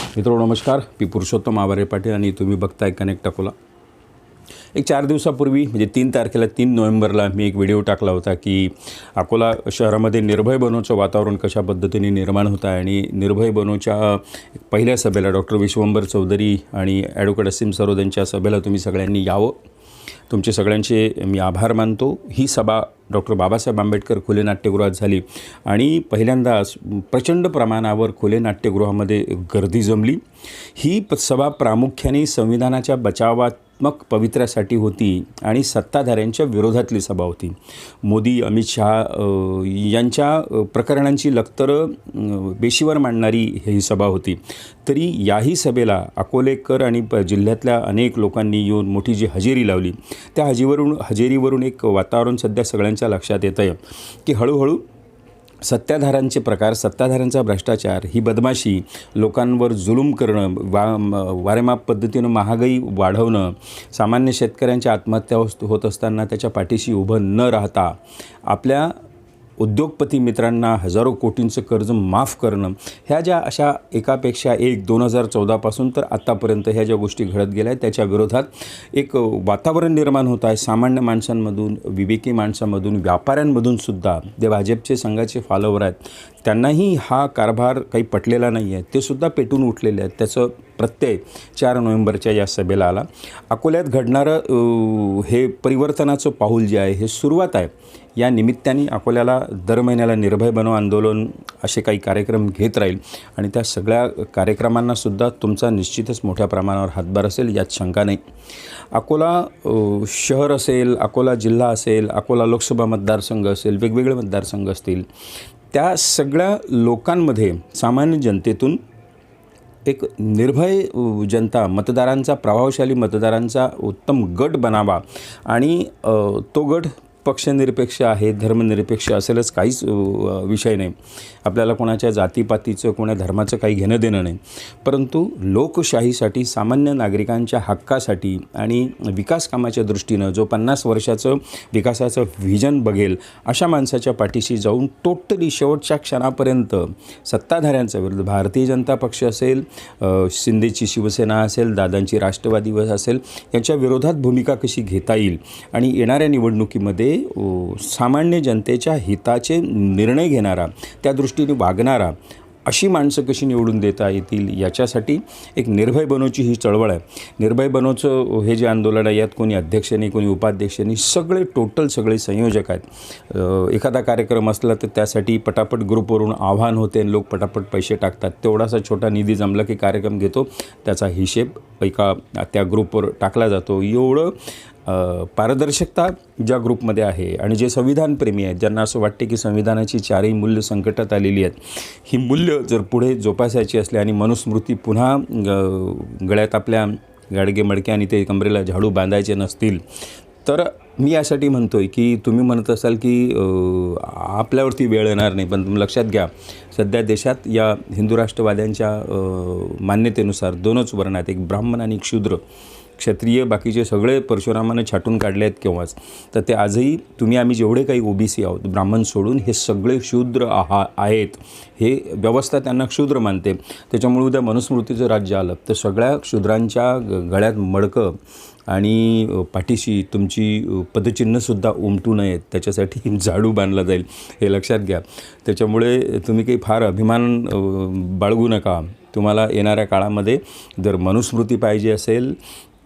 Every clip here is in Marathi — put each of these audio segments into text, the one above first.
मित्रांनो नमस्कार, मी पुरुषोत्तम आवारे पाटील आणि तुम्ही बघताय कनेक्ट अकोला। एक 4 दिवसापूर्वी म्हणजे 3 तारखेला 3 नोव्हेंबरला मी एक व्हिडिओ टाकला होता की अकोला शहरामध्ये निर्भय बनोचं वातावरण कशा पद्धतीने निर्माण होत आहे आणि निर्भय बनोच्या पहिल्या सभेला डॉक्टर विश्वंभर चौधरी आणि ॲडव्होकेट असीम सरोद यांच्या सभेला तुम्ही सगळ्यांनी यावं। तुमचे सगळ्यांचे मी आभार मानतो। ही सभा डॉक्टर बाबासाहेब आंबेडकर खुले नाट्यगृहात झाली आणि पहिल्यांदा प्रचंड प्रमाणावर खुले नाट्यगृहामध्ये गर्दी जमली। ही सभा प्रामुख्याने संविधानाच्या बचावात्मक पवित्र्यासाठी होती आणि सत्ताधाऱ्यांच्या विरोधातली सभा होती। मोदी अमित शहा यांच्या प्रकरणांची लखतरं बेशीवर मांडणारी ही सभा होती। तरी याही सभेला अकोलेकर आणि जिल्ह्यातल्या अनेक लोकांनी येऊन मोठी जी हजेरी लावली, त्या हजेरीवरून एक वातावरण सध्या सगळ्यांच्या लक्षात येतं आहे की हळूहळू सत्ताधाऱ्यांचे प्रकार, सत्ताधाऱ्यांचा भ्रष्टाचार, ही बदमाशी, लोकांवर जुलूम करणं, वारेमाप पद्धतीनं महागाई वाढवणं, सामान्य शेतकऱ्यांच्या आत्महत्या होत असताना त्याच्या पाठीशी उभं न राहता आपल्या उद्योगपती मित्रांना हजारो कोटींचं कर्ज माफ करणं, ह्या ज्या अशा एकापेक्षा एक 2014पासून तर आत्तापर्यंत ह्या ज्या गोष्टी घडत गेल्या आहेत त्याच्या विरोधात एक वातावरण निर्माण होत आहे। सामान्य माणसांमधून, विवेकी माणसांमधून, व्यापाऱ्यांमधून सुद्धा जे भाजपचे संघाचे फॉलोवर आहेत त्यांनाही हा कारभार काही पटलेला नाही आहे, ते सुद्धा पेटून उठलेले आहेत। त्याचं प्रत्यय 4 नोव्हेंबरच्या या सभेला आला। अकोल्यात घडणारं हे परिवर्तनाचं पाऊल जे आहे हे सुरुवात आहे। या निमित्ताने अकोल्याला दर महिन्याला निर्भय बनो आंदोलन असे काही कार्यक्रम घेत राहील आणि त्या सगळ्या कार्यक्रमांनासुद्धा तुमचा निश्चितच मोठ्या प्रमाणावर हातभार असेल, यात शंका नाही। अकोला शहर असेल, अकोला जिल्हा असेल, अकोला लोकसभा मतदारसंघ असेल, वेगवेगळे मतदारसंघ असतील, त्या सगळ्या लोकांमध्ये सामान्य जनतेतून एक निर्भय जनता, मतदारांचा, प्रभावशाली मतदारांचा उत्तम गट बनावा आणि तो गट पक्षनिरपेक्ष आहे, धर्मनिरपेक्ष असेलच काहीच विषय नाही। आपल्याला कोणाच्या जातीपातीचं, कोणा धर्माचं काही घेणं देणं नाही, परंतु लोकशाहीसाठी, सामान्य नागरिकांच्या हक्कासाठी आणि विकास कामाच्या दृष्टीनं जो 50 वर्षाचं विकासाचं व्हिजन बघेल अशा माणसाच्या पाठीशी जाऊन टोटली शेवटच्या क्षणापर्यंत सत्ताधाऱ्यांच्या विरुद्ध, भारतीय जनता पक्ष असेल, शिंदेची शिवसेना असेल, दादांची राष्ट्रवादी असेल, यांच्या विरोधात भूमिका कशी घेता येईल आणि येणाऱ्या निवडणुकीमध्ये सामान्य जनतेच्या हिताचे निर्णय घेणारा, त्या दृष्टीने वागणारा अशी माणसं कशी निवडून देता येतील याच्यासाठी एक निर्भय बनोची ही चळवळ आहे। निर्भय बनोचं हे जे आंदोलन आहे यात कोणी अध्यक्ष नाही, कोणी उपाध्यक्ष नाही, सगळे टोटल सगळे संयोजक आहेत। एखादा कार्यक्रम असला तर त्यासाठी पटापट ग्रुपवरून आव्हान होते आणि लोक पटापट पैसे टाकतात। तेवढासा छोटा निधी जमला की कार्यक्रम घेतो, त्याचा हिशेब एका त्या ग्रुपवर टाकला जातो। एवढं पारदर्शकता ज्या ग्रुपमध्ये आहे आणि जे संविधानप्रेमी आहेत, ज्यांना असं वाटते की संविधानाची चारही मूल्य संकटात आलेली आहेत, ही मूल्य जर पुढे जोपासायची असली आणि मनुस्मृती पुन्हा गळ्यात आपल्या गाडगे मडके आणि ते कमरेला झाडू बांधायचे नसतील, तर मी यासाठी म्हणतो आहे की तुम्ही म्हणत असाल की आपल्यावरती वेळ येणार नाही, पण तुम्ही लक्षात घ्या सध्या देशात या हिंदू राष्ट्रवाद्यांच्या मान्यतेनुसार 2च वर्ण आहेत, एक ब्राह्मण आणि एक शूद्र। क्षत्रिय बाकीचे सगळे परशुरामाने छाटून काढले आहेत केव्हाच, तर ते आजही तुम्ही आम्ही जेवढे काही ओबीसी आहोत ब्राह्मण सोडून हे सगळे शूद्र आहेत। हे व्यवस्था त्यांना शूद्र मानते, त्याच्यामुळे उद्या मनुस्मृतीचं राज्य आलं तर सगळ्या शूद्रांच्या गळ्यात मडकं आणि पाठीशी तुमची पदचिन्हसुद्धा उमटू नयेत, त्याच्यासाठी झाडू बांधला जाईल, हे लक्षात घ्या। त्याच्यामुळे तुम्ही काही फार अभिमान बाळगू नका। तुम्हाला येणाऱ्या काळामध्ये जर मनुस्मृती पाहिजे असेल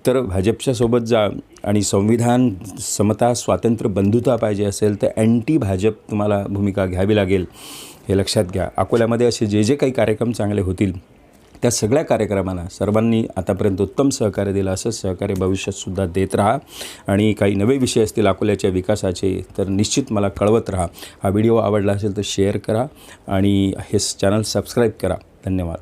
तर भाजपच्या सोबत जा आणि संविधान, समता, स्वातंत्र्य, बंधुता पाहिजे असेल तर अँटी भाजप तुम्हाला भूमिका घ्यावी लागेल, हे लक्षात घ्या। अकोल्यामध्ये असे जे काही कार्यक्रम चांगले होतील त्या सगळ्या कार्यक्रमांना सर्वांनी आतापर्यंत उत्तम सहकार्य दिलं, असंच सहकार्य भविष्यातसुद्धा देत राहा आणि काही नवे विषय असतील अकोल्याच्या विकासाचे तर निश्चित मला कळवत राहा। हा व्हिडिओ आवडला असेल तर शेअर करा आणि हे चॅनल सबस्क्राईब करा। धन्यवाद।